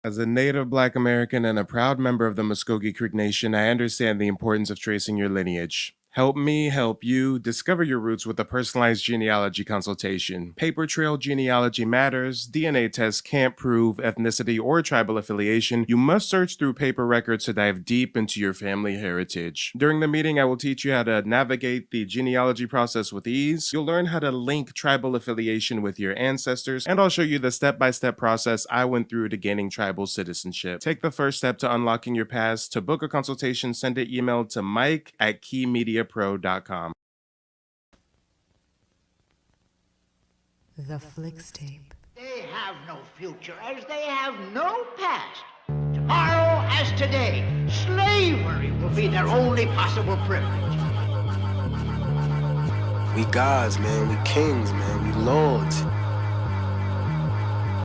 As a native Black American and a proud member of the Muscogee Creek Nation, I understand the importance of tracing your lineage. Help me help you discover your roots with a personalized genealogy consultation. Paper trail Genealogy Matters. DNA tests can't prove ethnicity or tribal affiliation. You must search through paper records to dive deep into your family heritage. During the meeting, I will teach you how to navigate the genealogy process with ease. You'll learn how to link tribal affiliation with your ancestors, and I'll show you the step-by-step process I went through to gaining tribal citizenship. Take the first step to unlocking your past. To book a consultation, send an email to mike@keymediapro.com. The Flicks Tape. They have no future as they have no past. Tomorrow as today, slavery will be their only possible privilege. We gods, man. We kings, man. We lords.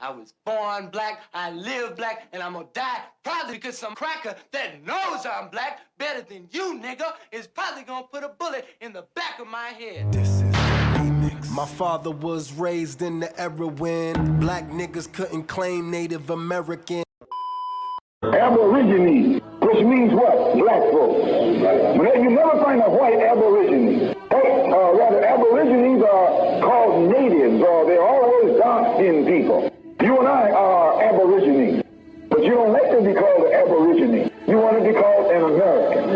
I was born black, I live black, and I'm gonna die probably because some cracker that knows I'm black better than you, nigga, is probably gonna put a bullet in the back of my head. This is the remix. My father was raised in the era when black niggas couldn't claim Native American. Aborigine, which means what? Black folks. But you never find a white aborigine. Rather, aborigines are called natives, or they're always dark-skinned people. You and I are aborigines, but you don't like to be called an aborigine. You want to be called an American.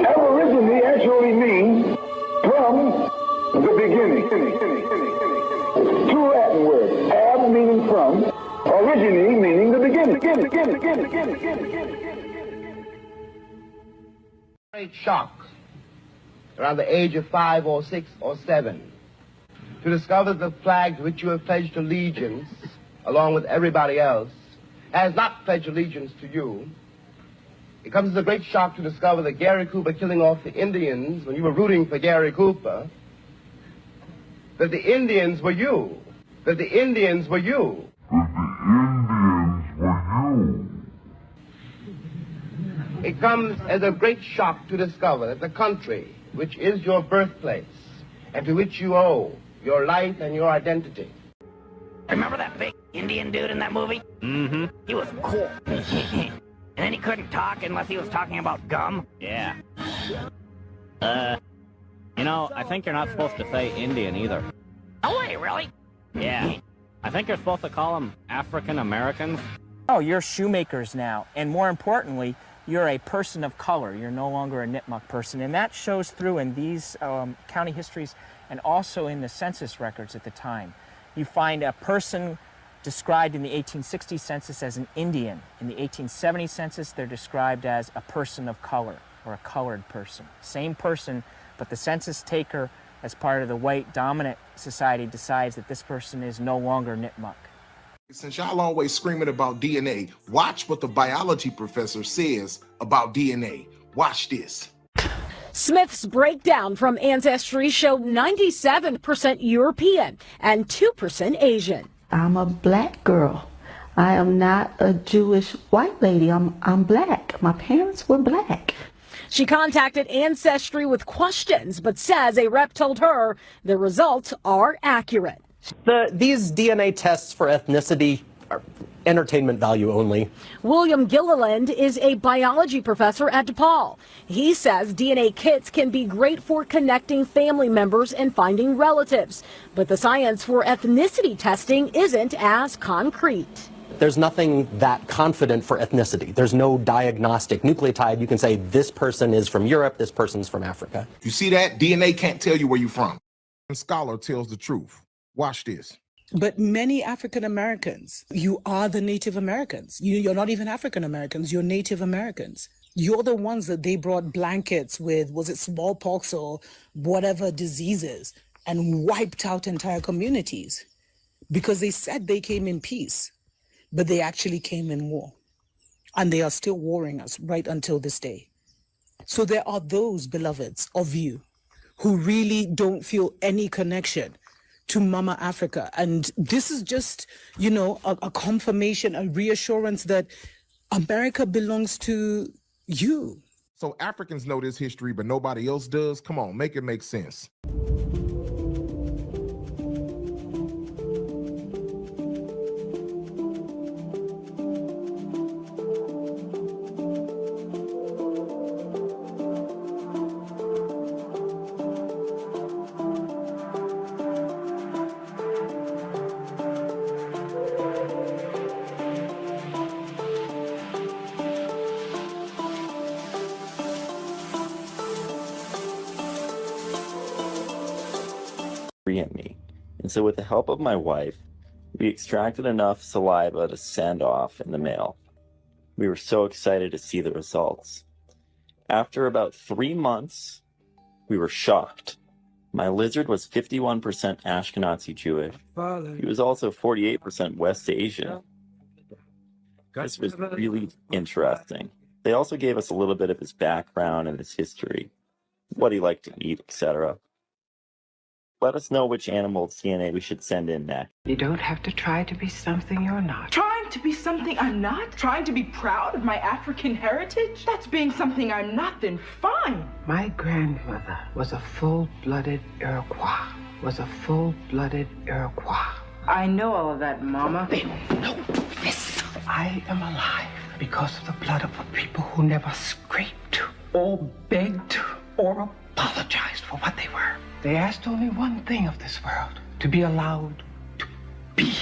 Aborigine actually means from the beginning. Two Latin words, ab meaning from, origine meaning the beginning. Great shock around the age of 5 or 6 or 7 to discover the flag to which you have pledged allegiance along with everybody else has not pledged allegiance to you. It comes as a great shock to discover that Gary Cooper killing off the Indians when you were rooting for Gary Cooper, that the Indians were you. That the Indians were you. It comes as a great shock to discover that the country, which is your birthplace, and to which you owe your life and your identity. Remember that big Indian dude in that movie? Mm-hmm. He was cool. And then he couldn't talk unless he was talking about gum? Yeah. You know, I think you're not supposed to say Indian either. No way, really? Yeah. I think you're supposed to call them African Americans. Oh, you're shoemakers now. And more importantly, you're a person of color. You're no longer a Nipmuc person. And that shows through in these county histories and also in the census records at the time. You find a person described in the 1860 census as an Indian. In the 1870 census, they're described as a person of color or a colored person. Same person, but the census taker, as part of the white dominant society, decides that this person is no longer Nipmuc. Since y'all always screaming about DNA, watch what the biology professor says about DNA. Watch this. Smith's breakdown from Ancestry showed 97% European and 2% Asian. I'm a black girl. I am not a Jewish white lady. I'm black. My parents were black. She contacted Ancestry with questions, but says a rep told her the results are accurate. These DNA tests for ethnicity are entertainment value only. William Gilliland is a biology professor at DePaul. He says DNA kits can be great for connecting family members and finding relatives, but the science for ethnicity testing isn't as concrete. There's nothing that confident for ethnicity. There's no diagnostic nucleotide. You can say this person is from Europe, this person's from Africa. You see that? DNA can't tell you where you're from. A scholar tells the truth. Watch this. But many African Americans, you are the Native Americans. You're not even African Americans, you're Native Americans. You're the ones that they brought blankets with, was it smallpox or whatever diseases, and wiped out entire communities because they said they came in peace, but they actually came in war. And they are still warring us right until this day. So there are those beloveds of you who really don't feel any connection to Mama Africa. And this is just, you know, a confirmation, a reassurance that America belongs to you. So Africans know this history, but nobody else does? Come on, make it make sense. free in me. And so with the help of my wife, we extracted enough saliva to send off in the mail. We were so excited to see the results. After about 3 months, we were shocked. My lizard was 51% Ashkenazi Jewish. He was also 48% West Asian. This was really interesting. They also gave us a little bit of his background and his history, what he liked to eat, etc. Let us know which animal's DNA we should send in next. You don't have to try to be something you're not. Trying to be something I'm not? Trying to be proud of my African heritage? That's being something I'm not, then fine. My grandmother was a full-blooded Iroquois. I know all of that, Mama. They don't know this. I am alive because of the blood of a people who never scraped or begged or apologized for what they were. They asked only one thing of this world, to be allowed to be.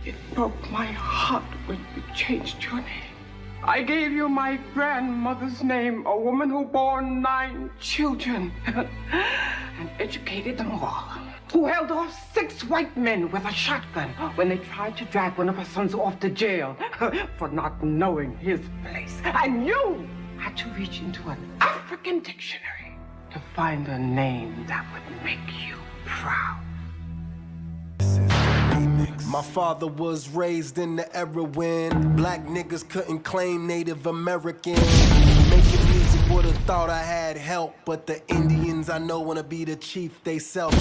It broke my heart when you changed your name. I gave you my grandmother's name, a woman who bore 9 children and educated them all. Who held off 6 white men with a shotgun when they tried to drag one of her sons off to jail for not knowing his place. And you had to reach into an African dictionary to find a name that would make you proud. My father was raised in the era when black niggas couldn't claim Native American. Making music would've thought I had help, but the Indians I know wanna be the chief they self.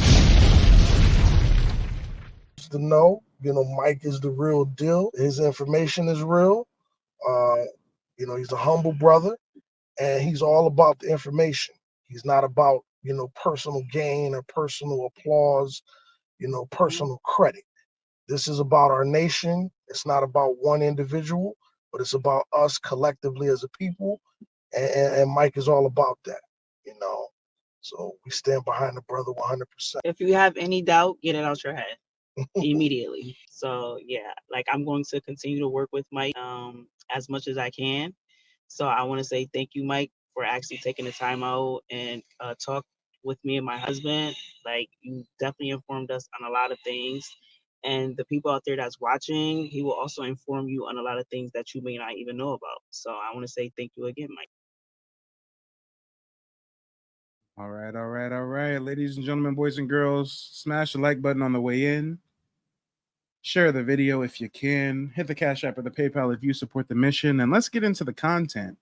To know, Mike is the real deal. His information is real. He's a humble brother, and he's all about the information. He's not about, personal gain or personal applause, personal credit. This is about our nation. It's not about one individual, but it's about us collectively as a people. And Mike is all about that, So we stand behind the brother 100%. If you have any doubt, get it out your head immediately. So yeah, I'm going to continue to work with Mike as much as I can. So I want to say thank you, Mike, for actually taking the time out and talk with me and my husband. You definitely informed us on a lot of things. And the people out there that's watching, he will also inform you on a lot of things that you may not even know about. So I want to say thank you again, Mike. All right. Ladies and gentlemen, boys and girls, smash the like button on the way in. Share the video if you can. Hit the Cash App or the PayPal if you support the mission. And let's get into the content.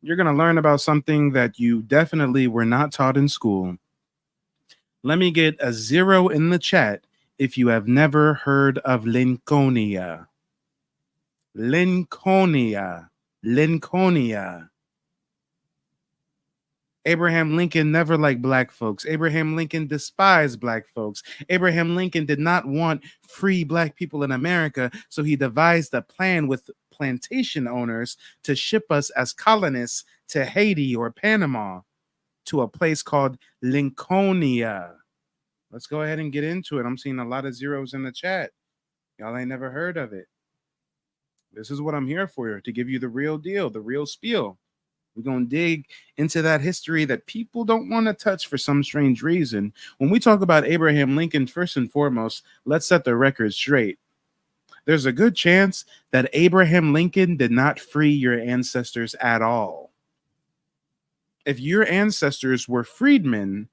You're going to learn about something that you definitely were not taught in school. Let me get a 0 in the chat if you have never heard of Lincolnia. Lincolnia. Abraham Lincoln never liked black folks. Abraham Lincoln despised black folks. Abraham Lincoln did not want free black people in America, so he devised a plan with plantation owners to ship us as colonists to Haiti or Panama to a place called Lincolnia. Let's go ahead and get into it. I'm seeing a lot of 0s in the chat. Y'all ain't never heard of it. This is what I'm here for, to give you the real deal, the real spiel. We're going to dig into that history that people don't want to touch for some strange reason. When we talk about Abraham Lincoln, first and foremost, let's set the record straight. There's a good chance that Abraham Lincoln did not free your ancestors at all. If your ancestors were freedmen,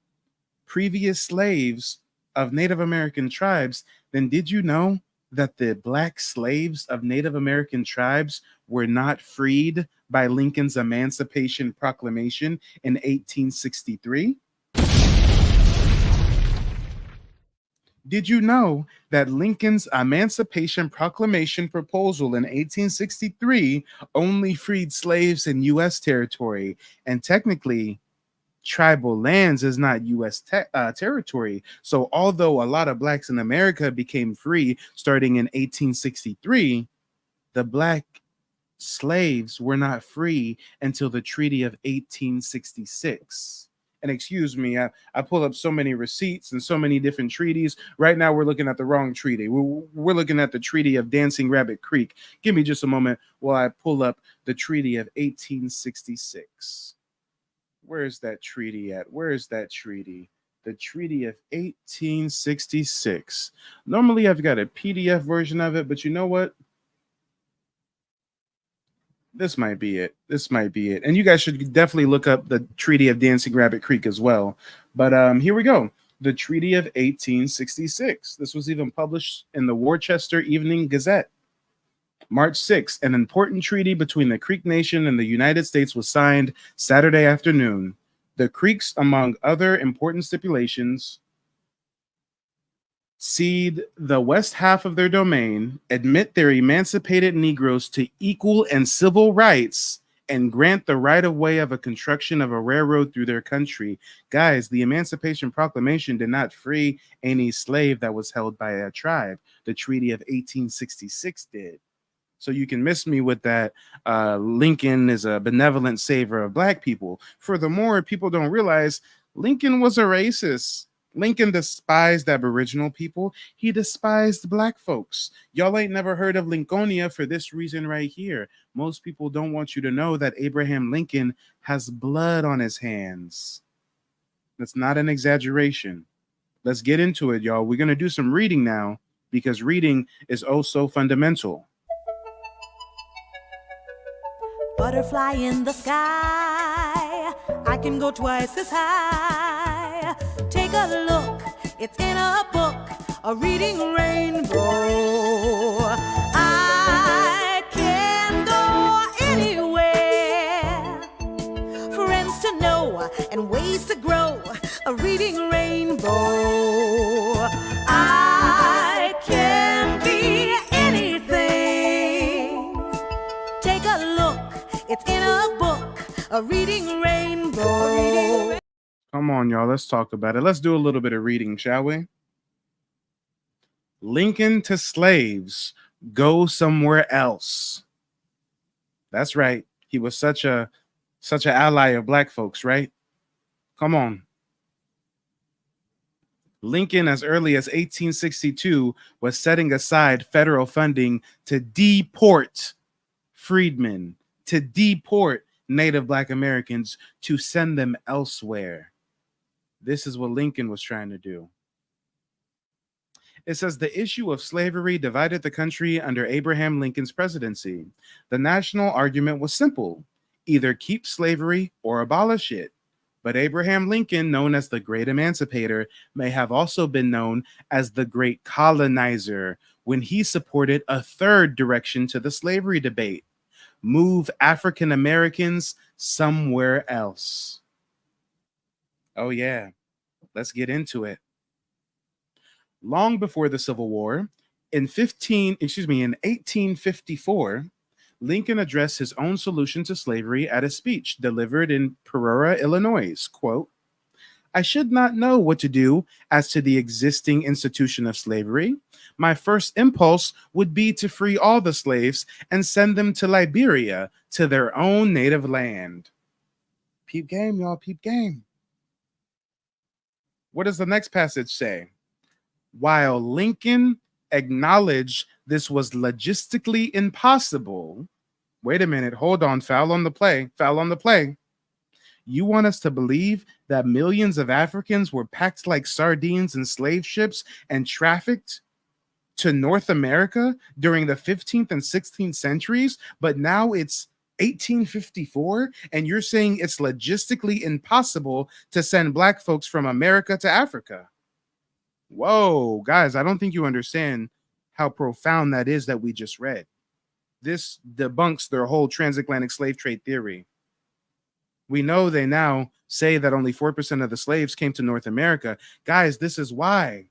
previous slaves of Native American tribes, then did you know that the black slaves of Native American tribes were not freed by Lincoln's Emancipation Proclamation in 1863? Did you know that Lincoln's Emancipation Proclamation proposal in 1863 only freed slaves in U.S. territory, and technically tribal lands is not U.S. territory. So although a lot of blacks in America became free starting in 1863, the black slaves were not free until the Treaty of 1866. And excuse me, I pull up so many receipts and so many different treaties. Right now, we're looking at the wrong treaty. We're looking at the Treaty of Dancing Rabbit Creek. Give me just a moment while I pull up the Treaty of 1866. Where's that treaty at? Where is that treaty? The Treaty of 1866. Normally, I've got a PDF version of it, but you know what? This might be it. This might be it. And you guys should definitely look up the Treaty of Dancing Rabbit Creek as well. But here we go. The Treaty of 1866. This was even published in the Worcester Evening Gazette. March 6th, an important treaty between the Creek Nation and the United States was signed Saturday afternoon. The Creeks, among other important stipulations, cede the west half of their domain, admit their emancipated Negroes to equal and civil rights, and grant the right-of-way of a construction of a railroad through their country. Guys, the Emancipation Proclamation did not free any slave that was held by a tribe. The Treaty of 1866 did. So you can miss me with that Lincoln is a benevolent savior of black people. Furthermore, people don't realize Lincoln was a racist. Lincoln despised Aboriginal people. He despised black folks. Y'all ain't never heard of Lincolnia for this reason right here. Most people don't want you to know that Abraham Lincoln has blood on his hands. That's not an exaggeration. Let's get into it, y'all. We're going to do some reading now because reading is oh so fundamental. Butterfly in the sky, I can go twice as high. Take a look, it's in a book, a reading rainbow. I can go anywhere, friends to know and ways to grow, a reading rainbow. I can be anything. Take a look, it's in a book, a reading rainbow. Come on, y'all. Let's talk about it. Let's do a little bit of reading, shall we? Lincoln to slaves, go somewhere else. That's right. He was such an ally of black folks, right? Come on. Lincoln, as early as 1862, was setting aside federal funding to deport freedmen, to deport Native Black Americans, to send them elsewhere. This is what Lincoln was trying to do. It says the issue of slavery divided the country under Abraham Lincoln's presidency. The national argument was simple: either keep slavery or abolish it. But Abraham Lincoln, known as the Great Emancipator, may have also been known as the Great Colonizer when he supported a third direction to the slavery debate: move African Americans somewhere else. Oh yeah, let's get into it. Long before the Civil War, in 1854, Lincoln addressed his own solution to slavery at a speech delivered in Peoria, Illinois. Quote, I should not know what to do as to the existing institution of slavery. My first impulse would be to free all the slaves and send them to Liberia, to their own native land. Peep game, y'all, peep game. What does the next passage say? While Lincoln acknowledged this was logistically impossible. Wait a minute, hold on, foul on the play. You want us to believe that millions of Africans were packed like sardines in slave ships and trafficked to North America during the 15th and 16th centuries, but now it's 1854, and you're saying it's logistically impossible to send black folks from America to Africa? Whoa, guys, I don't think you understand how profound that is that we just read. This debunks their whole transatlantic slave trade theory. We know they now say that only 4% of the slaves came to North America. Guys, this is why.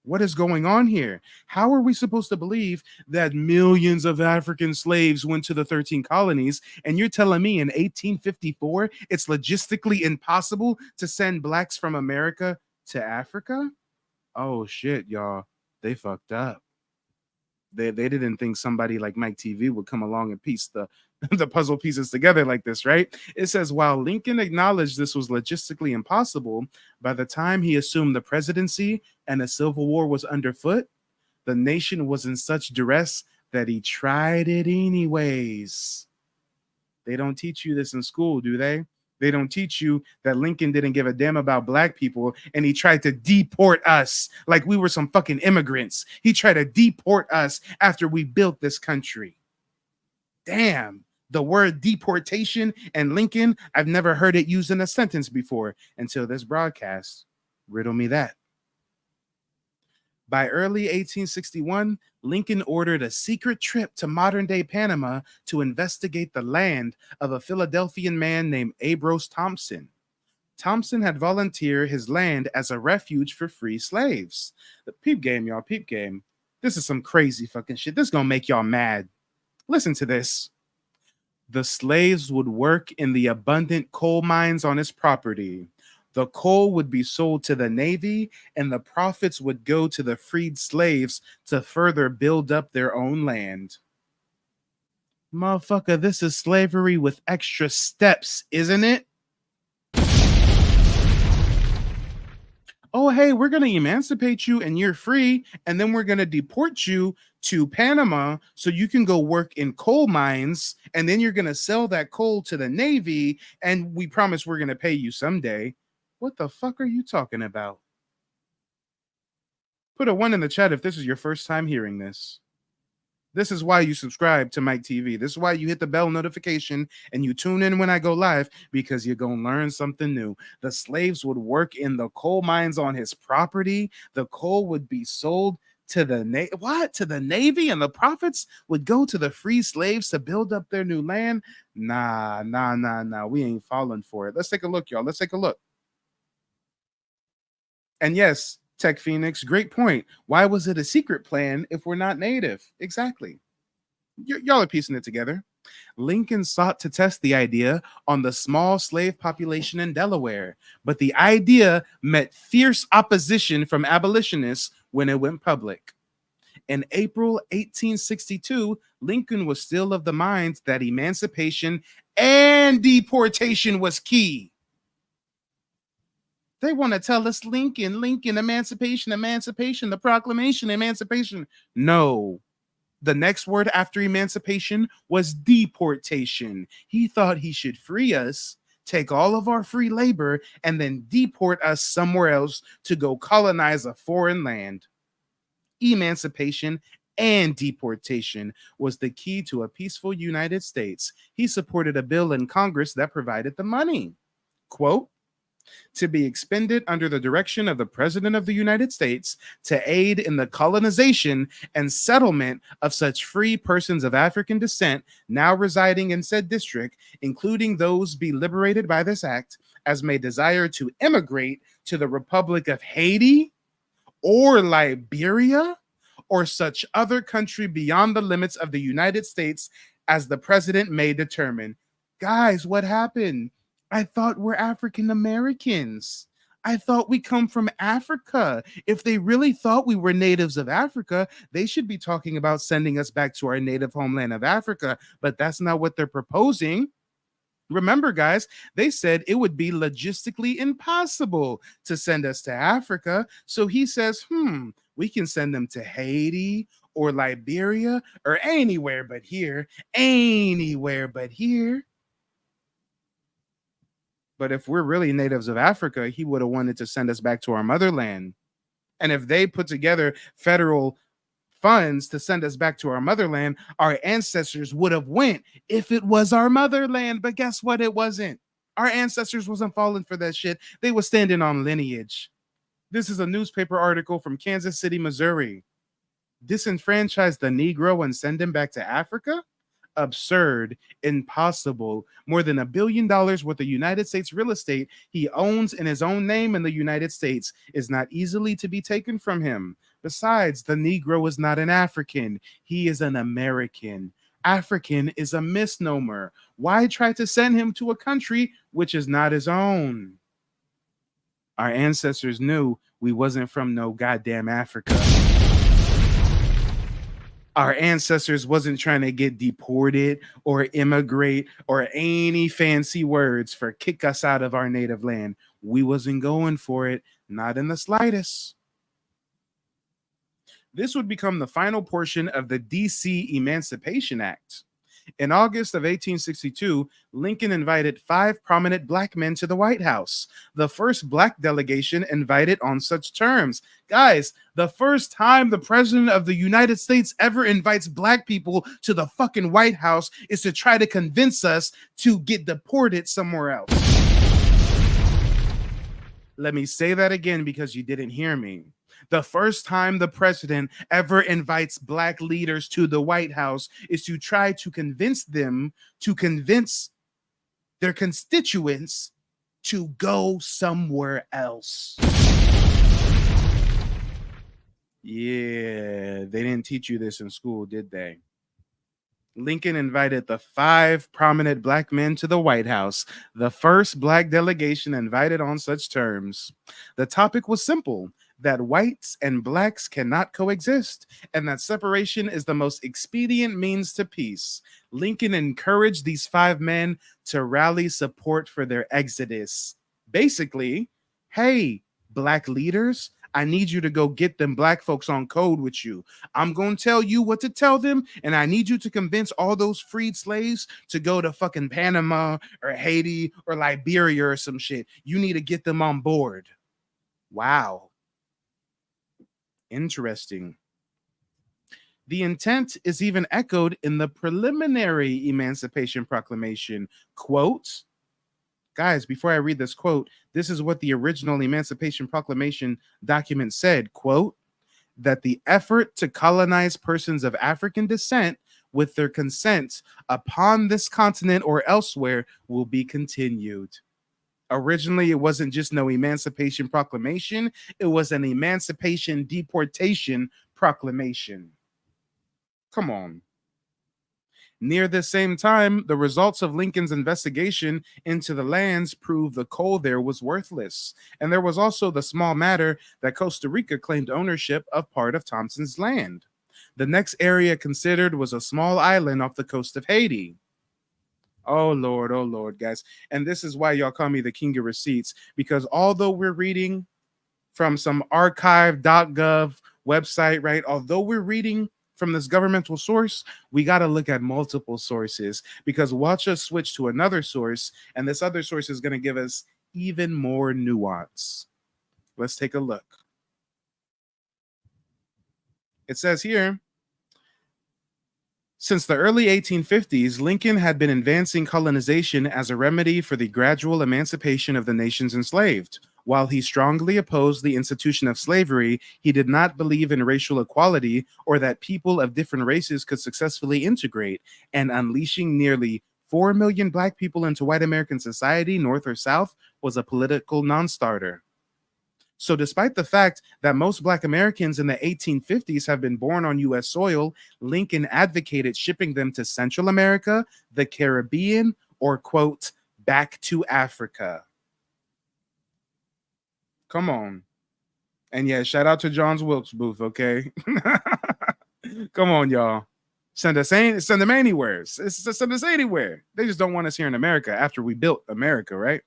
What is going on here? How are we supposed to believe that millions of African slaves went to the 13 colonies, and you're telling me in 1854 it's logistically impossible to send blacks from America to Africa? Oh shit, y'all. They fucked up. They didn't think somebody like Mike TV would come along and piece the puzzle pieces together like this, right? It says, while Lincoln acknowledged this was logistically impossible, by the time he assumed the presidency and a civil war was underfoot, the nation was in such duress that he tried it anyways. They don't teach you this in school, do they? They don't teach you that Lincoln didn't give a damn about black people and he tried to deport us like we were some fucking immigrants. He tried to deport us after we built this country. Damn. The word deportation and Lincoln, I've never heard it used in a sentence before until this broadcast. Riddle me that. By early 1861, Lincoln ordered a secret trip to modern-day Panama to investigate the land of a Philadelphian man named Ambrose Thompson. Thompson had volunteered his land as a refuge for free slaves. The peep game, y'all, peep game. This is some crazy fucking shit. This is gonna make y'all mad. Listen to this. The slaves would work in the abundant coal mines on his property. The coal would be sold to the Navy, and the profits would go to the freed slaves to further build up their own land. Motherfucker, this is slavery with extra steps, isn't it? Oh, hey, we're going to emancipate you and you're free, and then we're going to deport you to Panama so you can go work in coal mines, and then you're going to sell that coal to the Navy, and we promise we're going to pay you someday. What the fuck are you talking about? Put a 1 in the chat if this is your first time hearing this. This is why you subscribe to Mike TV. This is why you hit the bell notification and you tune in when I go live, because you're going to learn something new. The slaves would work in the coal mines on his property. The coal would be sold to the Navy, and the profits would go to the free slaves to build up their new land. Nah. We ain't falling for it. Let's take a look, y'all. Let's take a look. And yes, Tech Phoenix, great point. Why was it a secret plan if we're not native? Exactly. Y'all are piecing it together. Lincoln sought to test the idea on the small slave population in Delaware, but the idea met fierce opposition from abolitionists when it went public. In April 1862, Lincoln was still of the mind that emancipation and deportation was key. They want to tell us Lincoln, emancipation, the proclamation, emancipation. No. The next word after emancipation was deportation. He thought he should free us, take all of our free labor, and then deport us somewhere else to go colonize a foreign land. Emancipation and deportation was the key to a peaceful United States. He supported a bill in Congress that provided the money. Quote, to be expended under the direction of the President of the United States to aid in the colonization and settlement of such free persons of African descent now residing in said district, including those be liberated by this act, as may desire to emigrate to the Republic of Haiti or Liberia or such other country beyond the limits of the United States as the President may determine. Guys, what happened? I thought we're African Americans. I thought we come from Africa. If they really thought we were natives of Africa, they should be talking about sending us back to our native homeland of Africa. But that's not what they're proposing. Remember, guys, they said it would be logistically impossible to send us to Africa. So he says, we can send them to Haiti or Liberia or anywhere but here. Anywhere but here. But if we're really natives of Africa, he would have wanted to send us back to our motherland. And if they put together federal funds to send us back to our motherland, our ancestors would have went if it was our motherland. But guess what? It wasn't. Our ancestors wasn't falling for that shit. They were standing on lineage. This is a newspaper article from Kansas City, Missouri. Disenfranchise the Negro and send him back to Africa? Absurd, impossible. More than $1 billion worth of United States real estate he owns in his own name in the United States is not easily to be taken from him. Besides, the Negro is not an African. He is an American. African is a misnomer. Why try to send him to a country which is not his own? Our ancestors knew we wasn't from no goddamn Africa. Our ancestors wasn't trying to get deported or immigrate or any fancy words for kick us out of our native land. We wasn't going for it, not in the slightest. This would become the final portion of the D.C. Emancipation Act. In August of 1862, Lincoln invited 5 prominent black men to the White House, the first black delegation invited on such terms. Guys, the first time the president of the United States ever invites black people to the fucking White House is to try to convince us to get deported somewhere else. Let me say that again because you didn't hear me. The first time the president ever invites black leaders to the White House is to try to convince them, to convince their constituents to go somewhere else. Yeah, they didn't teach you this in school, did they? Lincoln invited the 5 prominent black men to the White House, the first black delegation invited on such terms. The topic was simple: that whites and blacks cannot coexist, and that separation is the most expedient means to peace. Lincoln encouraged these 5 men to rally support for their exodus. Basically, hey, black leaders, I need you to go get them black folks on code with you. I'm going to tell you what to tell them, and I need you to convince all those freed slaves to go to fucking Panama or Haiti or Liberia or some shit. You need to get them on board. Wow. Interesting. The intent is even echoed in the preliminary Emancipation Proclamation. Quote, guys, before I read this quote, this is what the original Emancipation Proclamation document said, quote, that the effort to colonize persons of African descent with their consent upon this continent or elsewhere will be continued. Originally, it wasn't just no Emancipation Proclamation, it was an Emancipation Deportation Proclamation. Come on. Near the same time, the results of Lincoln's investigation into the lands proved the coal there was worthless. And there was also the small matter that Costa Rica claimed ownership of part of Thompson's land. The next area considered was a small island off the coast of Haiti. Oh, Lord, guys. And this is why y'all call me the king of receipts, because although we're reading from some archive.gov website, right? Although we're reading from this governmental source, we got to look at multiple sources, because watch us switch to another source, and this other source is going to give us even more nuance. Let's take a look. It says here, since the early 1850s, Lincoln had been advancing colonization as a remedy for the gradual emancipation of the nations enslaved. While he strongly opposed the institution of slavery, he did not believe in racial equality or that people of different races could successfully integrate, and unleashing nearly 4 million black people into white American society, North or South, was a political non-starter. So despite the fact that most black Americans in the 1850s have been born on U.S. soil, Lincoln advocated shipping them to Central America, the Caribbean, or, quote, back to Africa. Come on. And yeah, shout out to John's Wilkes Booth, okay? Come on, y'all. Send them anywhere. Send us anywhere. They just don't want us here in America after we built America, right?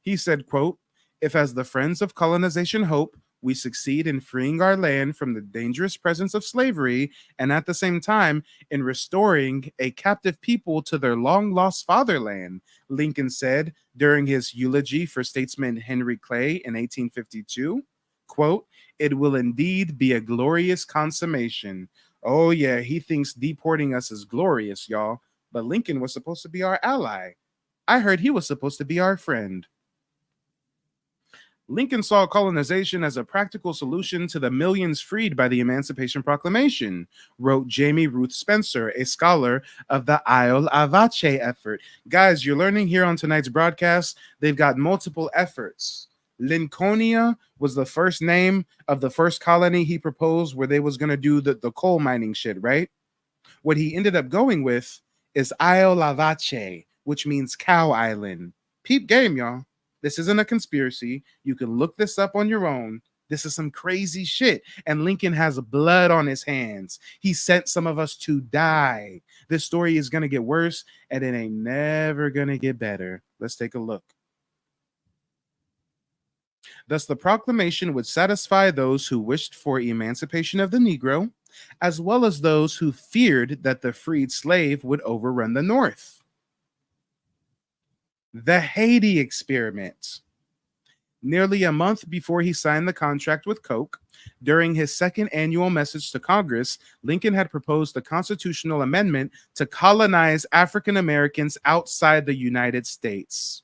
He said, quote, if as the friends of colonization hope, we succeed in freeing our land from the dangerous presence of slavery, and at the same time in restoring a captive people to their long-lost fatherland, Lincoln said during his eulogy for statesman Henry Clay in 1852, quote, it will indeed be a glorious consummation. Oh yeah, he thinks deporting us is glorious, y'all, but Lincoln was supposed to be our ally. I heard he was supposed to be our friend. Lincoln saw colonization as a practical solution to the millions freed by the Emancipation Proclamation, wrote Jamie Ruth Spencer, a scholar of the Isle Avache effort. Guys, you're learning here on tonight's broadcast, they've got multiple efforts. Lincolnia was the first name of the first colony he proposed where they was going to do the coal mining shit, right? What he ended up going with is Isle Avache, which means Cow Island. Peep game, y'all. This isn't a conspiracy. You can look this up on your own. This is some crazy shit. And Lincoln has blood on his hands. He sent some of us to die. This story is going to get worse, and it ain't never going to get better. Let's take a look. Thus, the proclamation would satisfy those who wished for emancipation of the Negro, as well as those who feared that the freed slave would overrun the North. The Haiti experiment. Nearly a month before he signed the contract with Koch, during his second annual message to Congress, Lincoln had proposed a constitutional amendment to colonize African Americans outside the United States.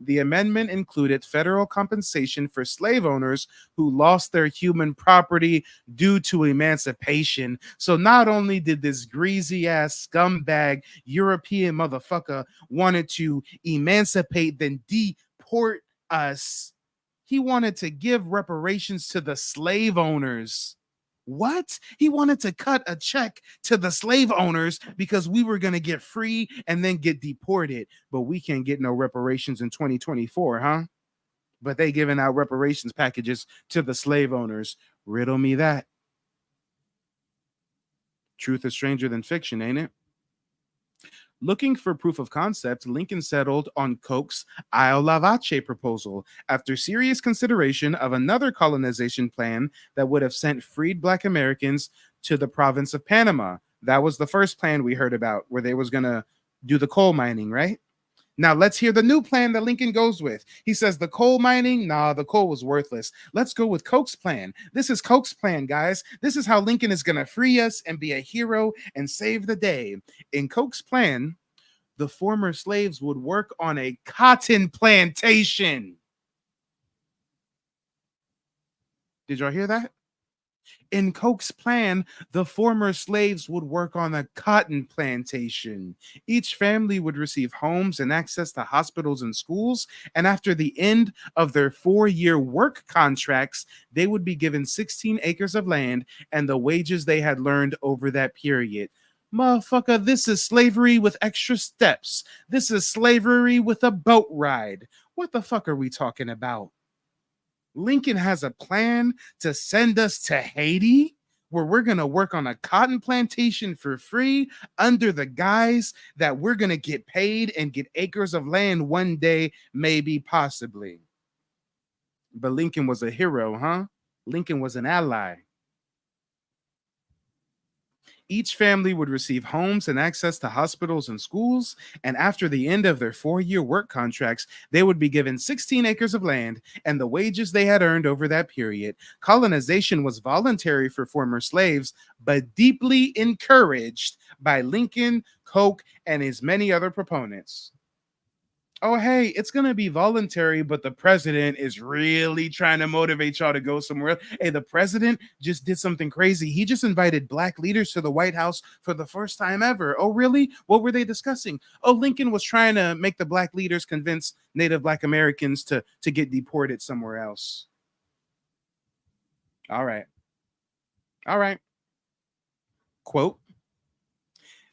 The amendment included federal compensation for slave owners who lost their human property due to emancipation. So not only did this greasy ass scumbag European motherfucker wanted to emancipate, then deport us, he wanted to give reparations to the slave owners. What? He wanted to cut a check to the slave owners because we were going to get free and then get deported. But we can't get no reparations in 2024, huh? But they giving out reparations packages to the slave owners. Riddle me that. Truth is stranger than fiction, ain't it? Looking for proof of concept, Lincoln settled on Koch's Isle La Vache proposal after serious consideration of another colonization plan that would have sent freed Black Americans to the province of Panama. That was the first plan we heard about, where they was going to do the coal mining, right? Now let's hear the new plan that Lincoln goes with. He says the coal mining, nah, the coal was worthless. Let's go with Koch's plan. This is Koch's plan, guys. This is how Lincoln is going to free us and be a hero and save the day. In Koch's plan, the former slaves would work on a cotton plantation. Did y'all hear that? In Koch's plan, the former slaves would work on a cotton plantation. Each family would receive homes and access to hospitals and schools. And after the end of their 4-year work contracts, they would be given 16 acres of land and the wages they had learned over that period. Motherfucker, this is slavery with extra steps. This is slavery with a boat ride. What the fuck are we talking about? Lincoln has a plan to send us to Haiti, where we're going to work on a cotton plantation for free under the guise that we're going to get paid and get acres of land one day, maybe, possibly. But Lincoln was a hero, huh? Lincoln was an ally. Each family would receive homes and access to hospitals and schools, and after the end of their 4-year work contracts, they would be given 16 acres of land and the wages they had earned over that period. Colonization was voluntary for former slaves, but deeply encouraged by Lincoln, Koch, and his many other proponents. Oh, hey, it's going to be voluntary, but the president is really trying to motivate y'all to go somewhere else. Hey, the president just did something crazy. He just invited Black leaders to the White House for the first time ever. Oh, really? What were they discussing? Oh, Lincoln was trying to make the Black leaders convince Native Black Americans to get deported somewhere else. All right. All right. Quote,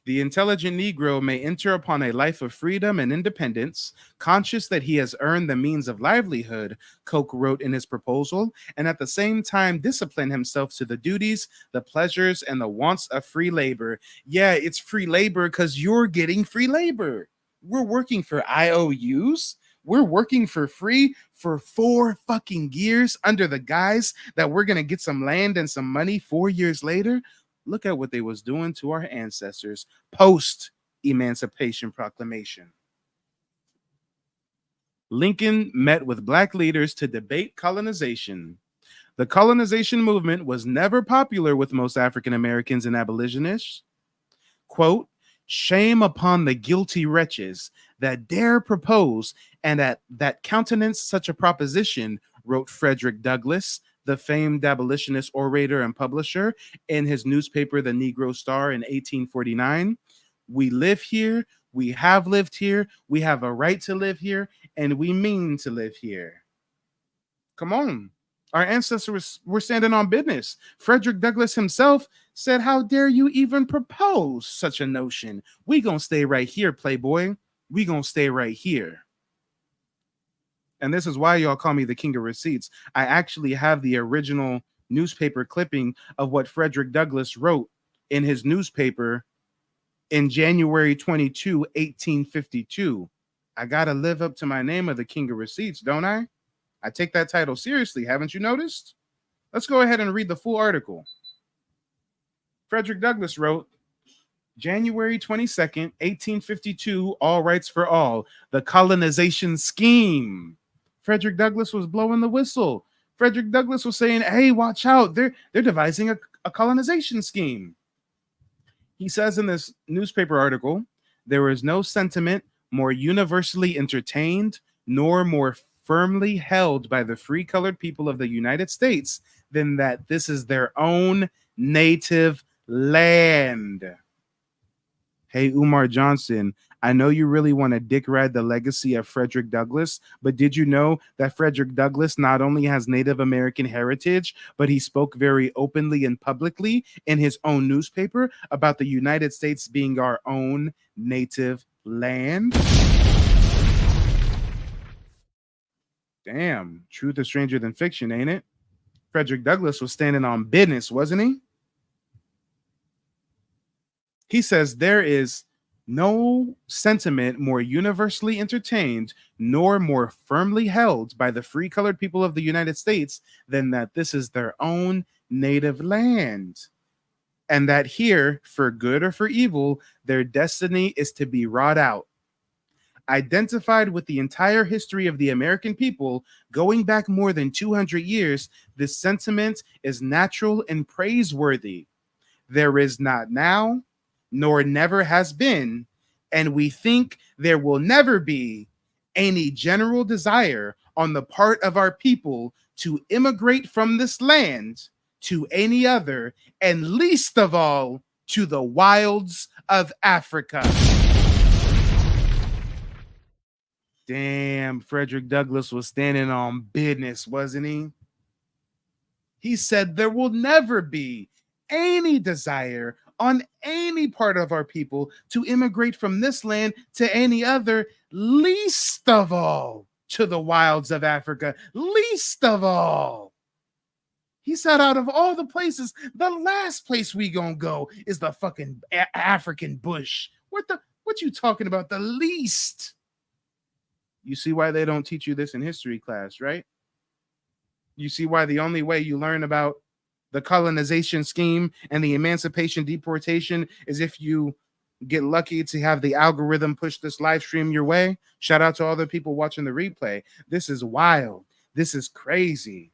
"The intelligent Negro may enter upon a life of freedom and independence, conscious that he has earned the means of livelihood," Koch wrote in his proposal, "and at the same time discipline himself to the duties, the pleasures, and the wants of free labor." Yeah, it's free labor because you're getting free labor. We're working for IOUs. We're working for free for 4 fucking years under the guise that we're going to get some land and some money 4 years later. Look at what they was doing to our ancestors post-Emancipation Proclamation. Lincoln met with Black leaders to debate colonization. The colonization movement was never popular with most African Americans and abolitionists. Quote, "Shame upon the guilty wretches that dare propose and that countenance such a proposition," wrote Frederick Douglass, the famed abolitionist orator and publisher, in his newspaper, The Negro Star, in 1849. "We live here, we have lived here, we have a right to live here, and we mean to live here." Come on. Our ancestors were standing on business. Frederick Douglass himself said, "How dare you even propose such a notion? We gonna stay right here, playboy. We gonna stay right here." And this is why y'all call me the king of receipts. I actually have the original newspaper clipping of what Frederick Douglass wrote in his newspaper in January 22, 1852. I got to live up to my name of the king of receipts, don't I? I take that title seriously. Haven't you noticed? Let's go ahead and read the full article. Frederick Douglass wrote, January 22nd, 1852, All Rights for All, the colonization scheme. Frederick Douglass was blowing the whistle. Frederick Douglass was saying, hey, watch out. They're devising a colonization scheme. He says in this newspaper article, there is no sentiment more universally entertained nor more firmly held by the free colored people of the United States than that this is their own native land. Hey, Umar Johnson, I know you really want to dick ride the legacy of Frederick Douglass, but did you know that Frederick Douglass not only has Native American heritage, but he spoke very openly and publicly in his own newspaper about the United States being our own native land? Damn, truth is stranger than fiction, ain't it? Frederick Douglass was standing on business, wasn't he? He says there is no sentiment more universally entertained nor more firmly held by the free colored people of the United States than that this is their own native land. And that here, for good or for evil, their destiny is to be wrought out. Identified with the entire history of the American people, going back more than 200 years, this sentiment is natural and praiseworthy. There is not now, nor never has been, and we think there will never be any general desire on the part of our people to immigrate from this land to any other, and least of all to the wilds of Africa. Damn, Frederick Douglass was standing on business, wasn't he? He said there will never be any desire on any part of our people to immigrate from this land to any other, least of all to the wilds of Africa, least of all. He said out of all the places, the last place we gonna go is the fucking African bush. What you talking about? The least. You see why they don't teach you this in history class, right? You see why the only way you learn about the colonization scheme and the emancipation deportation is if you get lucky to have the algorithm push this live stream your way. Shout out to all the people watching the replay. This is wild. This is crazy.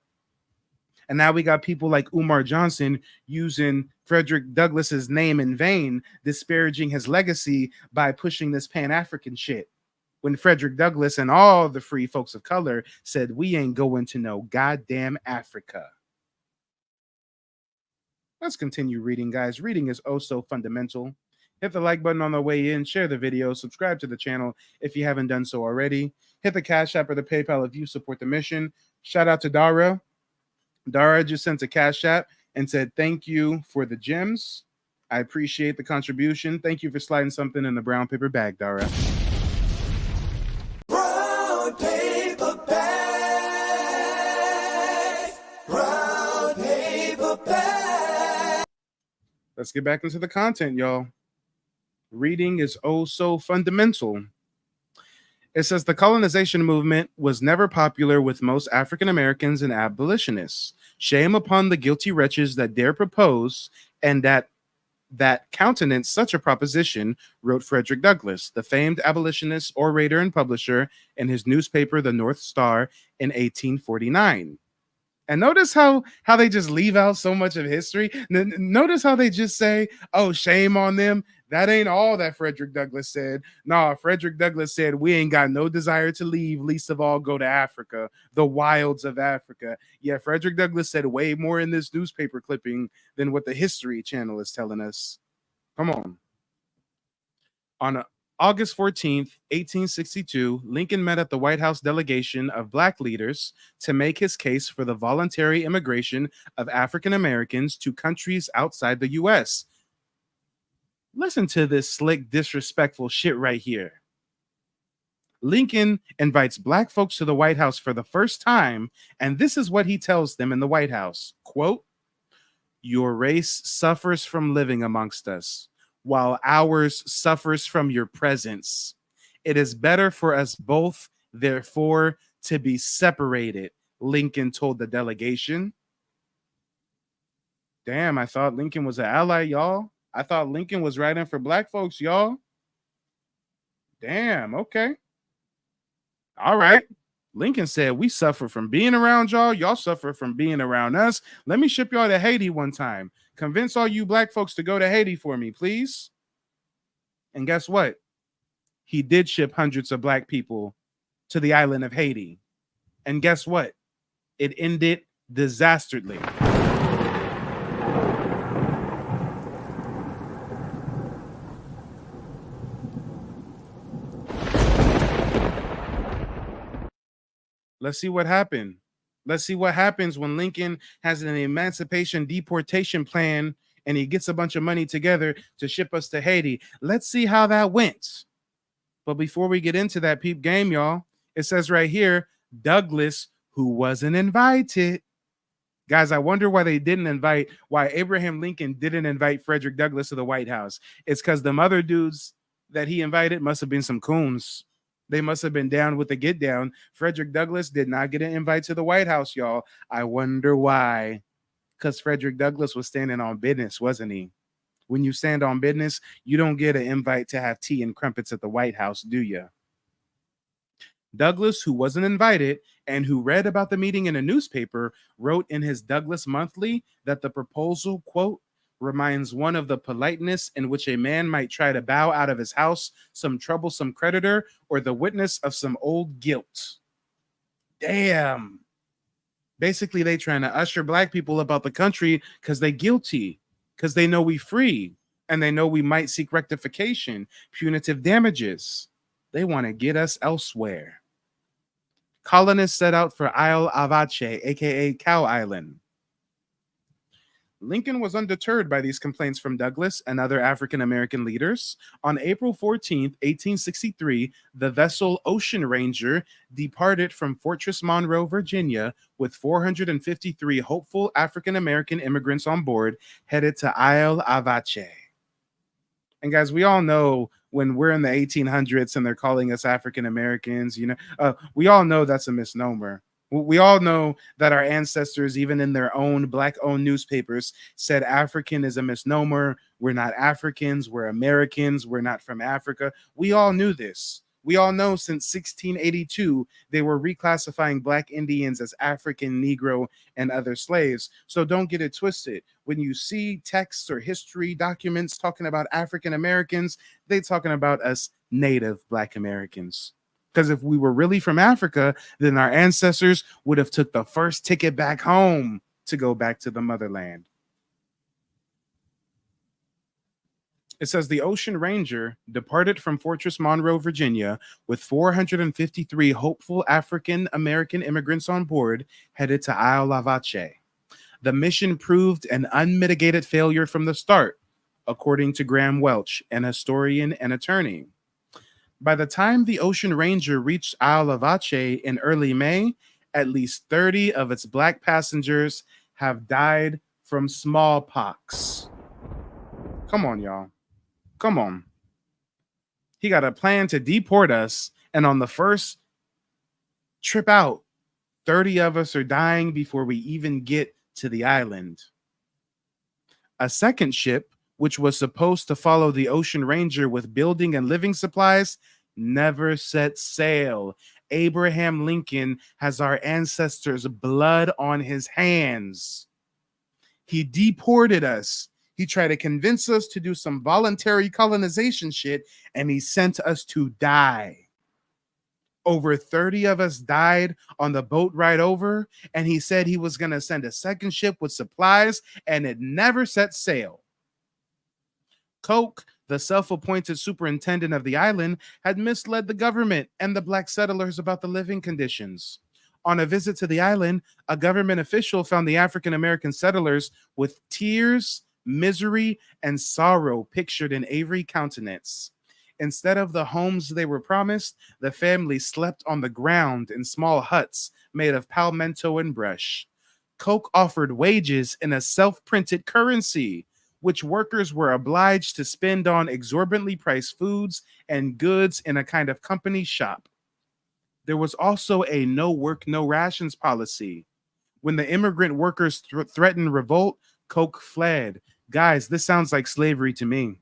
And now we got people like Umar Johnson using Frederick Douglass's name in vain, disparaging his legacy by pushing this Pan-African shit. When Frederick Douglass and all the free folks of color said, we ain't going to no goddamn Africa. Let's continue reading, guys. Reading is oh so fundamental. Hit the like button on the way in, share the video, subscribe to the channel if you haven't done so already. Hit the Cash App or the PayPal if you support the mission. Shout out to Dara. Dara just sent a Cash App and said, thank you for the gems. I appreciate the contribution. Thank you for sliding something in the brown paper bag, Dara. Brown paper bag. Brown paper bag. Let's get back into the content, y'all. Reading is oh so fundamental. It says the colonization movement was never popular with most African Americans and abolitionists. Shame upon the guilty wretches that dare propose and that countenance such a proposition, wrote Frederick Douglass, the famed abolitionist, orator, and publisher, in his newspaper, The North Star, in 1849. And notice how they just leave out so much of history. Notice how they just say, oh, shame on them. That ain't all that Frederick Douglass said. Nah, Frederick Douglass said, we ain't got no desire to leave, least of all go to Africa, the wilds of Africa. Yeah, Frederick Douglass said way more in this newspaper clipping than what the History Channel is telling us. Come on. On August 14th, 1862, Lincoln met at the White House delegation of Black leaders to make his case for the voluntary immigration of African Americans to countries outside the U.S. Listen to this slick, disrespectful shit right here. Lincoln invites Black folks to the White House for the first time, and this is what he tells them in the White House. Quote, your race suffers from living amongst us, while ours suffers from your presence. It is better for us both, therefore, to be separated, Lincoln told the delegation. Damn, I thought Lincoln was an ally, y'all. I thought Lincoln was writing for black folks, y'all. Damn, okay. All right. Lincoln said, we suffer from being around y'all. Y'all suffer from being around us. Let me ship y'all to Haiti one time. Convince all you black folks to go to Haiti for me, please. And guess what? He did ship hundreds of black people to the island of Haiti. And guess what? It ended disastrously. Let's see what happened. Let's see what happens when Lincoln has an emancipation deportation plan and he gets a bunch of money together to ship us to Haiti. Let's see how that went. But before we get into that peep game, y'all, it says right here, Douglas, who wasn't invited. Guys, I wonder why Abraham Lincoln didn't invite Frederick Douglass to the White House. It's because them other dudes that he invited must have been some coons. They must have been down with the get down. Frederick Douglass did not get an invite to the White House, y'all. I wonder why. Because Frederick Douglass was standing on business, wasn't he? When you stand on business, you don't get an invite to have tea and crumpets at the White House, do you? Douglass, who wasn't invited and who read about the meeting in a newspaper, wrote in his Douglass Monthly that the proposal, quote, reminds one of the politeness in which a man might try to bow out of his house some troublesome creditor or the witness of some old guilt. Damn. Basically, they trying to usher black people about the country because they guilty, because they know we free, and they know we might seek rectification, punitive damages. They want to get us elsewhere. Colonists set out for Isle Avache, aka Cow Island. Lincoln was undeterred by these complaints from Douglas and other African American leaders. On April 14, 1863, the vessel Ocean Ranger departed from Fortress Monroe, Virginia, with 453 hopeful African American immigrants on board, headed to Isle Avache. And guys, we all know when we're in the 1800s and they're calling us African Americans, we all know that's a misnomer. We all know that our ancestors, even in their own black-owned newspapers, said African is a misnomer. We're not Africans. We're Americans. We're not from Africa. We all knew this. We all know since 1682, they were reclassifying black Indians as African, Negro, and other slaves. So don't get it twisted. When you see texts or history documents talking about African Americans, they're talking about us native black Americans. Because if we were really from Africa, then our ancestors would have took the first ticket back home to go back to the motherland. It says the Ocean Ranger departed from Fortress Monroe, Virginia, with 453 hopeful African American immigrants on board, headed to Isle Avache. The mission proved an unmitigated failure from the start, according to Graham Welch, an historian and attorney. By the time the Ocean Ranger reached Isle Avache in early May, at least 30 of its black passengers have died from smallpox. Come on, y'all. Come on. He got a plan to deport us, and on the first trip out, 30 of us are dying before we even get to the island. A second ship, which was supposed to follow the Ocean Ranger with building and living supplies, never set sail. Abraham Lincoln has our ancestors' blood on his hands. He deported us. He tried to convince us to do some voluntary colonization shit, and he sent us to die. Over 30 of us died on the boat ride over, and he said he was going to send a second ship with supplies, and it never set sail. Coke, the self-appointed superintendent of the island, had misled the government and the black settlers about the living conditions. On a visit to the island, a government official found the African-American settlers with tears, misery, and sorrow pictured in every countenance. Instead of the homes they were promised, the family slept on the ground in small huts made of palmetto and brush. Coke offered wages in a self-printed currency, which workers were obliged to spend on exorbitantly priced foods and goods in a kind of company shop. There was also a no work, no rations policy. When the immigrant workers threatened revolt, Coke fled. Guys, this sounds like slavery to me.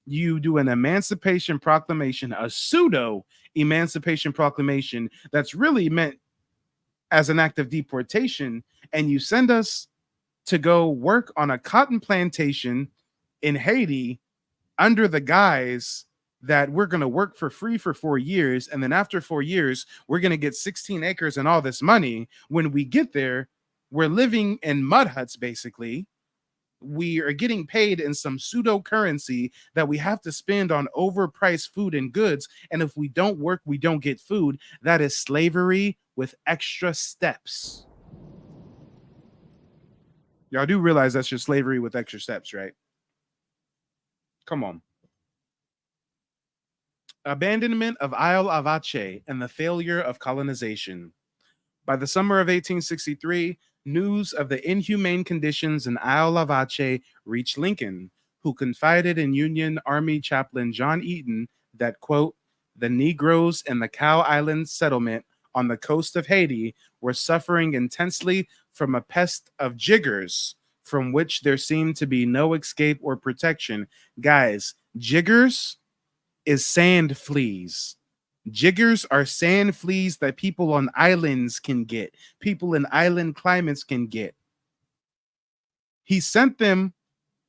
You do an emancipation proclamation, a pseudo emancipation proclamation that's really meant as an act of deportation, and you send us to go work on a cotton plantation in Haiti under the guise that we're going to work for free for 4 years. And then after 4 years, we're going to get 16 acres and all this money. When we get there, we're living in mud huts, basically. We are getting paid in some pseudo currency that we have to spend on overpriced food and goods. And if we don't work, we don't get food. That is slavery with extra steps. Y'all do realize that's just slavery with extra steps, right? Come on. Abandonment of Isle of Aceh and the failure of colonization. By the summer of 1863, news of the inhumane conditions in Isle of Aceh reached Lincoln, who confided in Union Army Chaplain John Eaton that, quote, the Negroes in the Cow Island settlement on the coast of Haiti were suffering intensely from a pest of jiggers, from which there seemed to be no escape or protection. Guys, jiggers is sand fleas. Jiggers are sand fleas that people on islands can get, people in island climates can get. He sent them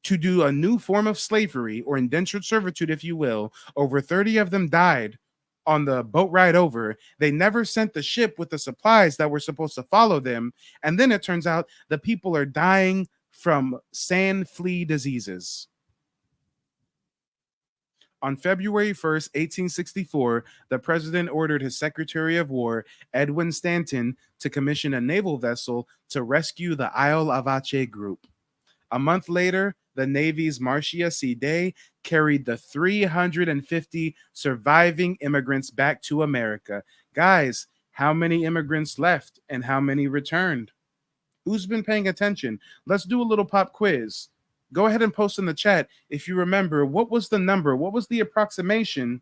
to do a new form of slavery, or indentured servitude, if you will. Over 30 of them died on the boat ride over. They never sent the ship with the supplies that were supposed to follow them. And then it turns out the people are dying from sand flea diseases. On February 1st, 1864, the president ordered his Secretary of War, Edwin Stanton, to commission a naval vessel to rescue the Isle of Aceh group. A month later, the Navy's Marcia C. Day carried the 350 surviving immigrants back to America. Guys, how many immigrants left and how many returned? Who's been paying attention? Let's do a little pop quiz. Go ahead and post in the chat if you remember, what was the number, what was the approximation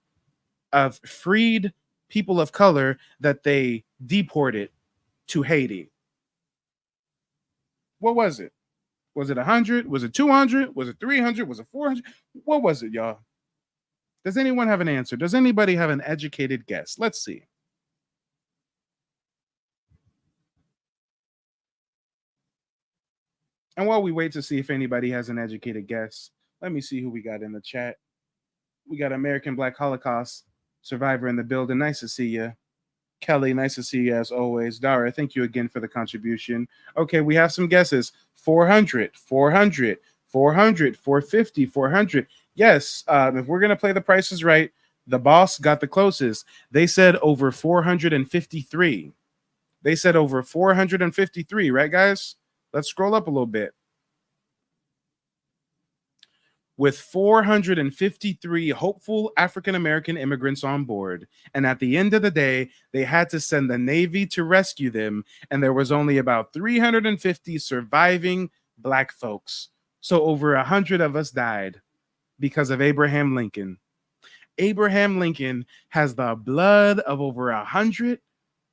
of freed people of color that they deported to Haiti? What was it? Was it 100? Was it 200? Was it 300? Was it 400? What was it, y'all? Does anyone have an answer? Does anybody have an educated guess? Let's see. And while we wait to see if anybody has an educated guess, let me see who we got in the chat. We got American Black Holocaust survivor in the building. Nice to see you. Kelly, nice to see you as always. Dara, thank you again for the contribution. Okay, we have some guesses. 400, 400, 400, 450, 400. Yes, if we're going to play the prices right, the boss got the closest. They said over 453. They said over 453, right, guys? Let's scroll up a little bit. With 453 hopeful African-American immigrants on board. And at the end of the day, they had to send the Navy to rescue them. And there was only about 350 surviving Black folks. So over 100 of us died because of Abraham Lincoln. Abraham Lincoln has the blood of over 100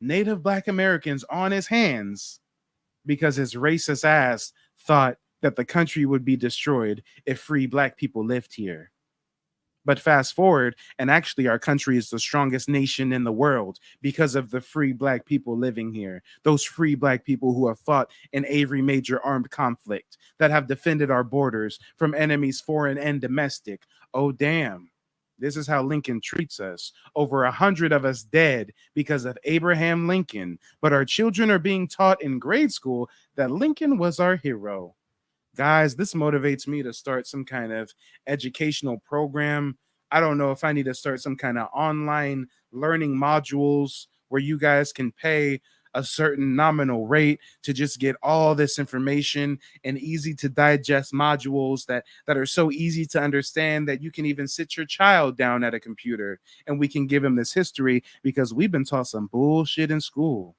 Native Black Americans on his hands because his racist ass thought that the country would be destroyed if free Black people lived here. But fast forward, and actually our country is the strongest nation in the world because of the free Black people living here. Those free Black people who have fought in every major armed conflict, that have defended our borders from enemies foreign and domestic. Oh, damn. This is how Lincoln treats us. Over 100 of us dead because of Abraham Lincoln. But our children are being taught in grade school that Lincoln was our hero. Guys, this motivates me to start some kind of educational program. I don't know if I need to start some kind of online learning modules where you guys can pay a certain nominal rate to just get all this information and easy to digest modules that are so easy to understand that you can even sit your child down at a computer and we can give him this history, because we've been taught some bullshit in school.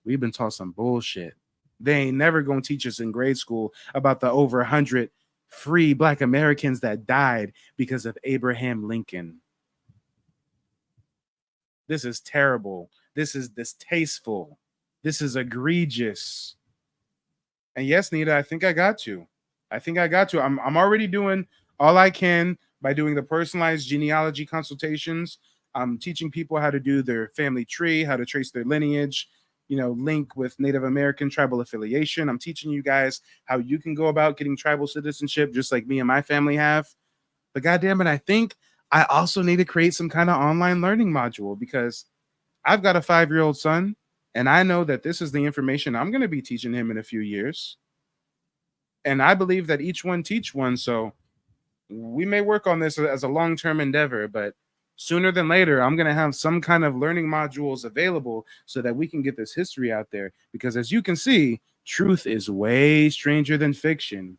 We've been taught some bullshit. They ain't never going to teach us in grade school about the over 100 free Black Americans that died because of Abraham Lincoln. This is terrible. This is distasteful. This is egregious. And yes, Nita, I think I got to. I'm already doing all I can by doing the personalized genealogy consultations. I'm teaching people how to do their family tree, how to trace their lineage, link with Native American tribal affiliation. I'm teaching you guys how you can go about getting tribal citizenship just like me and my family have. But goddamn it, I think I also need to create some kind of online learning module because I've got a 5-year-old son and I know that this is the information I'm going to be teaching him in a few years. And I believe that each one teach one. So we may work on this as a long-term endeavor, but sooner than later, I'm going to have some kind of learning modules available so that we can get this history out there. Because as you can see, truth is way stranger than fiction.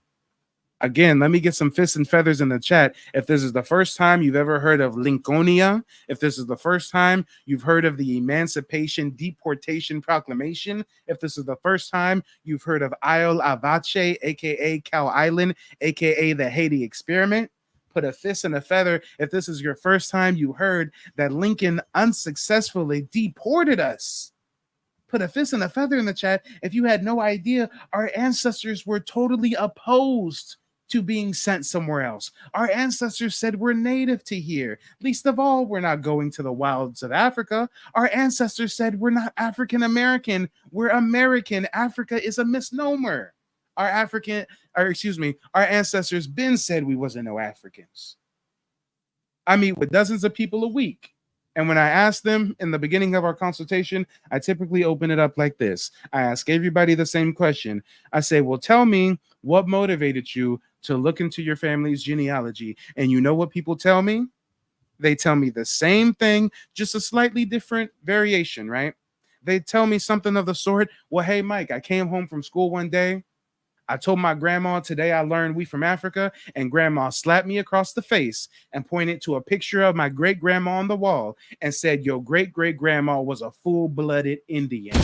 Again, let me get some fists and feathers in the chat. If this is the first time you've ever heard of Lincolnia, if this is the first time you've heard of the Emancipation Deportation Proclamation, if this is the first time you've heard of Isle Avache, aka Cow Island, aka the Haiti Experiment, put a fist and a feather. If this is your first time you heard that Lincoln unsuccessfully deported us, put a fist and a feather in the chat. If you had no idea, our ancestors were totally opposed to being sent somewhere else. Our ancestors said we're native to here. Least of all, we're not going to the wilds of Africa. Our ancestors said we're not African American, we're American. Africa is a misnomer. Our ancestors been said we wasn't no Africans. I meet with dozens of people a week. And when I ask them in the beginning of our consultation, I typically open it up like this. I ask everybody the same question. I say, well, tell me what motivated you to look into your family's genealogy. And you know what people tell me? They tell me the same thing, just a slightly different variation, right? They tell me something of the sort, well, hey, Mike, I came home from school one day. I told my grandma today I learned we from Africa, and grandma slapped me across the face and pointed to a picture of my great grandma on the wall and said, your great great grandma was a full-blooded Indian.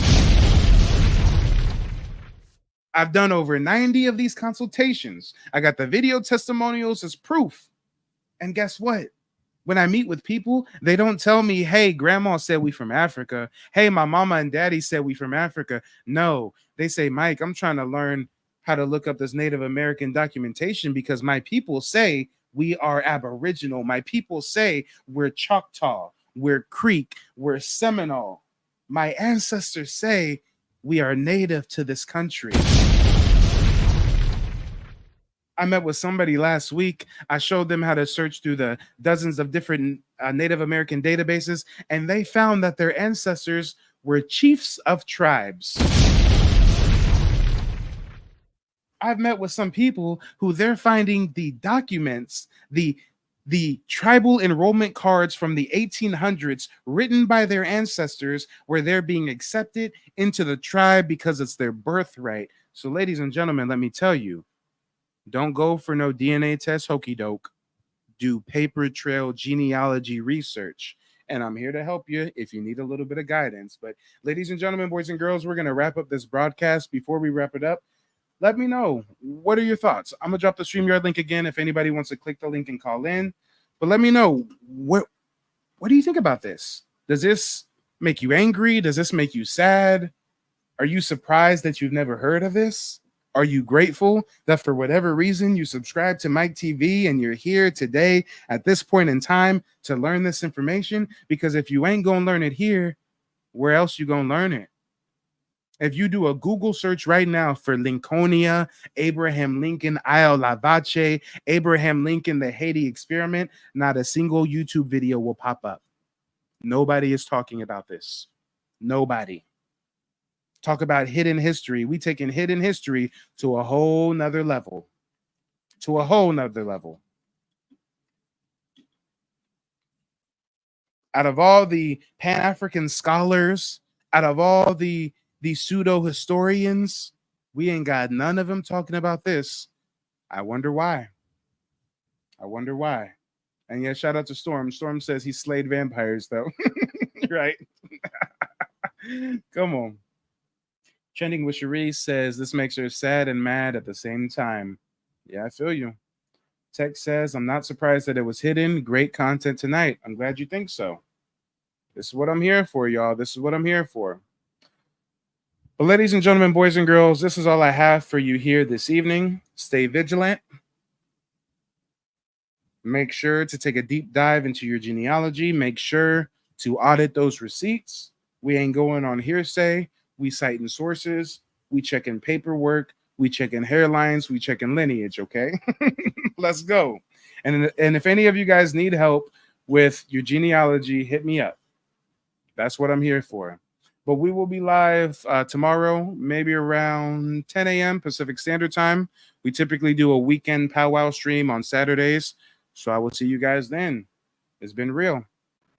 I've done over 90 of these consultations. I got the video testimonials as proof. And guess what? When I meet with people, they don't tell me, hey, grandma said we from Africa. Hey, my mama and daddy said we from Africa. No, they say, Mike, I'm trying to learn how to look up this Native American documentation because my people say we are Aboriginal. My people say we're Choctaw, we're Creek, we're Seminole. My ancestors say we are native to this country. I met with somebody last week. I showed them how to search through the dozens of different Native American databases, and they found that their ancestors were chiefs of tribes. I've met with some people who they're finding the documents, the tribal enrollment cards from the 1800s written by their ancestors where they're being accepted into the tribe because it's their birthright. So ladies and gentlemen, let me tell you, don't go for no DNA test hokey doke. Do paper trail genealogy research. And I'm here to help you if you need a little bit of guidance. But ladies and gentlemen, boys and girls, we're going to wrap up this broadcast. Before we wrap it up, let me know, what are your thoughts? I'm going to drop the StreamYard link again if anybody wants to click the link and call in. But let me know, what do you think about this? Does this make you angry? Does this make you sad? Are you surprised that you've never heard of this? Are you grateful that for whatever reason you subscribe to Mike TV and you're here today at this point in time to learn this information? Because if you ain't going to learn it here, where else you going to learn it? If you do a Google search right now for Lincolnia, Abraham Lincoln, Isle Avache, Abraham Lincoln, the Haiti Experiment, not a single YouTube video will pop up. Nobody is talking about this. Nobody. Talk about hidden history. We taking hidden history to a whole nother level. To a whole nother level. Out of all the Pan-African scholars, out of all the pseudo historians, we ain't got none of them talking about this. I wonder why. I wonder why. And yeah, shout out to Storm. Storm says he slayed vampires, though. Right? Come on. Trending with Cherie says this makes her sad and mad at the same time. Yeah, I feel you. Tech says, I'm not surprised that it was hidden. Great content tonight. I'm glad you think so. This is what I'm here for, y'all. This is what I'm here for. But ladies and gentlemen, boys and girls, this is all I have for you here this evening. Stay vigilant. Make sure to take a deep dive into your genealogy. Make sure to audit those receipts. We ain't going on hearsay. We citing sources. We checking paperwork. We checking hairlines. We checking lineage, okay? Let's go. And if any of you guys need help with your genealogy, hit me up. That's what I'm here for. But we will be live tomorrow, maybe around 10 a.m. Pacific Standard Time. We typically do a weekend powwow stream on Saturdays. So I will see you guys then. It's been real.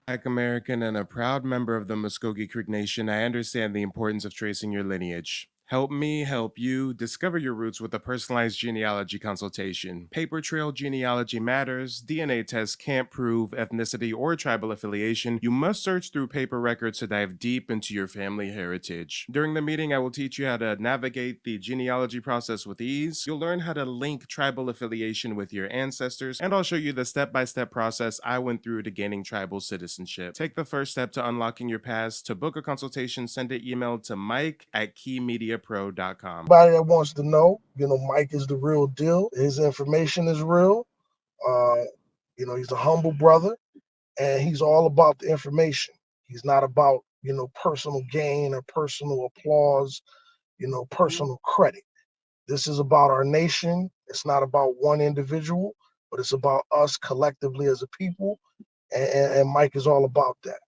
Black American and a proud member of the Muscogee Creek Nation, I understand the importance of tracing your lineage. Help me help you discover your roots with a personalized genealogy consultation. Paper trail Genealogy Matters. DNA tests can't prove ethnicity or tribal affiliation. You must search through paper records to dive deep into your family heritage. During the meeting, I will teach you how to navigate the genealogy process with ease. You'll learn how to link tribal affiliation with your ancestors, and I'll show you the step-by-step process I went through to gaining tribal citizenship. Take the first step to unlocking your past. To book a consultation, send an email to mike@keymediapro.com. Everybody that wants to know, Mike is the real deal. His information is real. He's a humble brother, and he's all about the information. He's not about, personal gain or personal applause, personal credit. This is about our nation. It's not about one individual, but it's about us collectively as a people. And Mike is all about that,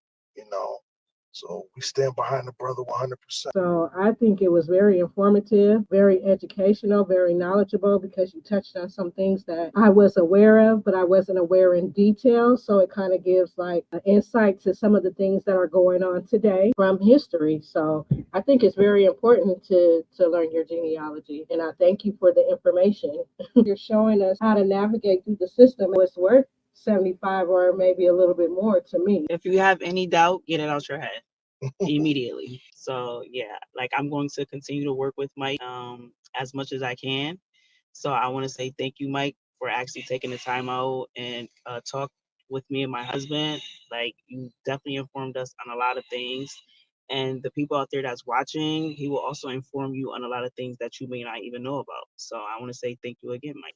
So we stand behind the brother 100%. So I think it was very informative, very educational, very knowledgeable, because you touched on some things that I was aware of, but I wasn't aware in detail. So it kind of gives like an insight to some of the things that are going on today from history. So I think it's very important to learn your genealogy. And I thank you for the information. You're showing us how to navigate through the system. It's worth 75 or maybe a little bit more to me. If you have any doubt, get it out your head immediately. So yeah, like I'm going to continue to work with Mike as much as I can. So I want to say thank you, Mike, for actually taking the time out and talk with me and my husband. Like, you definitely informed us on a lot of things. And the people out there that's watching, he will also inform you on a lot of things that you may not even know about. So I want to say thank you again, Mike.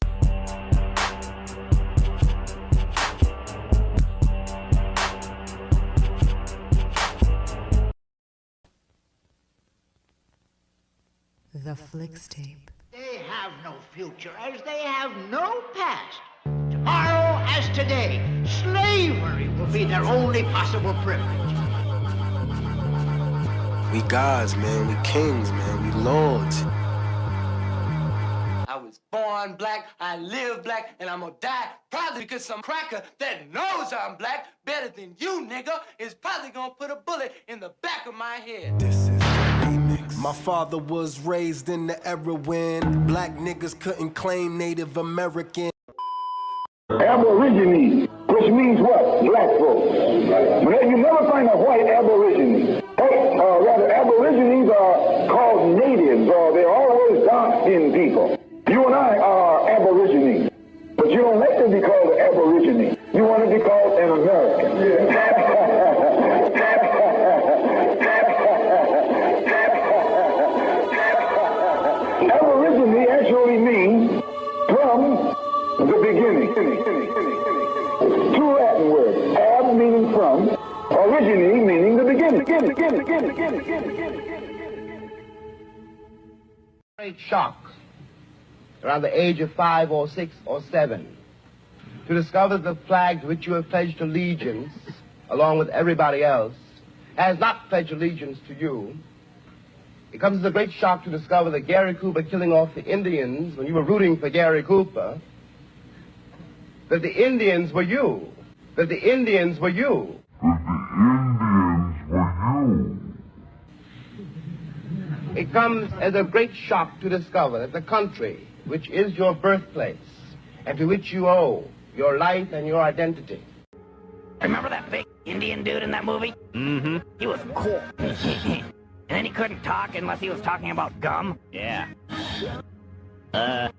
The Flicks Tape. They have no future as they have no past. Tomorrow as today, slavery will be their only possible privilege. We gods, man. We kings, man. We lords. I was born black, I live black, and I'm gonna die probably because some cracker that knows I'm black better than you, nigga, is probably gonna put a bullet in the back of my head. My father was raised in the era when black niggas couldn't claim Native American. Aborigines, which means what? Black folks. You never find a white aborigine. Rather, aborigines are called natives, or they're always dark-skinned people. You and I are aborigines, but you don't like to be called an aborigine. You want to be called an American. Aborigine actually means from the beginning. Two Latin words, ab meaning from, origine meaning the beginning. Great shock around the age of 5 or 6 or 7 to discover the flag to which you have pledged allegiance, along with everybody else, has not pledged allegiance to you. It comes as a great shock to discover that Gary Cooper killing off the Indians when you were rooting for Gary Cooper, that the Indians were you. That the Indians were you. It comes as a great shock to discover that the country, which is your birthplace, and to which you owe your life and your identity. Remember that big Indian dude in that movie? Mm-hmm. He was cool. And then he couldn't talk unless he was talking about gum? Yeah. I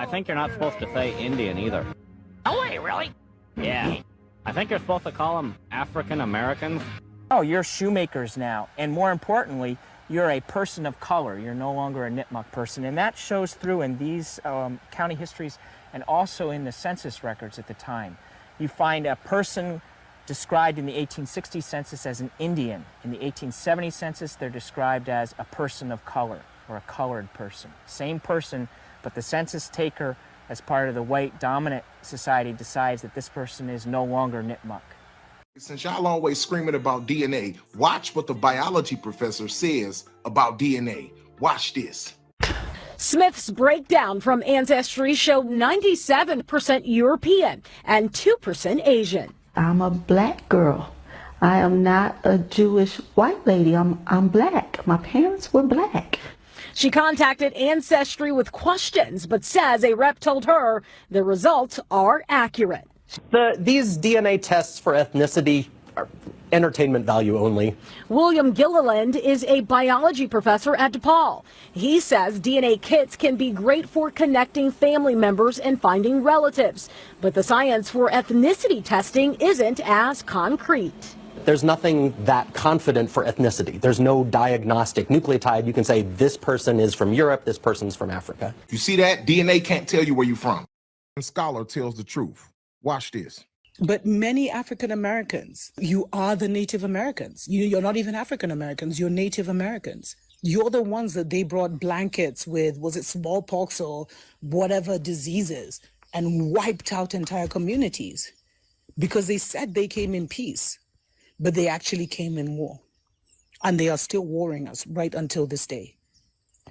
think you're not supposed to say Indian either. Oh, wait, really? Yeah. I think you're supposed to call them African Americans. Oh, you're shoemakers now. And more importantly, you're a person of color. You're no longer a Nipmuc person. And that shows through in these county histories and also in the census records at the time. You find a person described in the 1860 census as an Indian. In the 1870 census, they're described as a person of color or a colored person. Same person, but the census taker, as part of the white dominant society, decides that this person is no longer Nipmuc. Since y'all always screaming about DNA, watch what the biology professor says about DNA. Watch this. Smith's breakdown from Ancestry showed 97% European and 2% Asian. I'm a black girl. I am not a Jewish white lady. I'm black. My parents were black. She contacted Ancestry with questions, but says a rep told her the results are accurate. These DNA tests for ethnicity are entertainment value only. William Gilliland is a biology professor at DePaul. He says DNA kits can be great for connecting family members and finding relatives, but the science for ethnicity testing isn't as concrete. There's nothing that confident for ethnicity. There's no diagnostic nucleotide. You can say this person is from Europe, this person's from Africa. You see that? DNA can't tell you where you're from. A scholar tells the truth. Watch this. But many African Americans, you are the Native Americans. You're not even African Americans, you're Native Americans. You're the ones that they brought blankets with, was it smallpox or whatever diseases, and wiped out entire communities because they said they came in peace, but they actually came in war. And they are still warring us right until this day.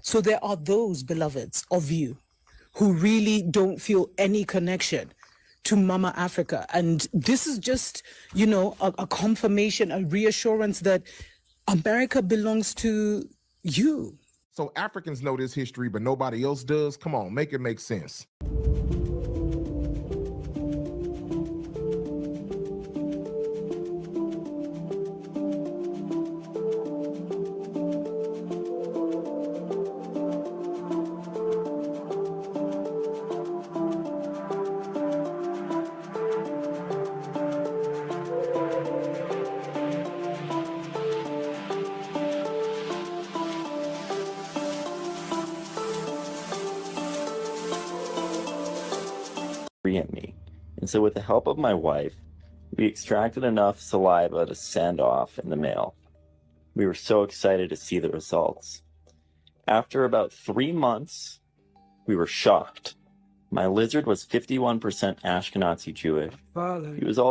So there are those beloveds of you who really don't feel any connection to Mama Africa. And this is just, you know, a confirmation, a reassurance that America belongs to you. So Africans know this history, but nobody else does? Come on, make it make sense. In me. And so with the help of my wife, we extracted enough saliva to send off in the mail. We were so excited to see the results. After about 3 months, we were shocked. My lizard was 51% Ashkenazi Jewish. He was also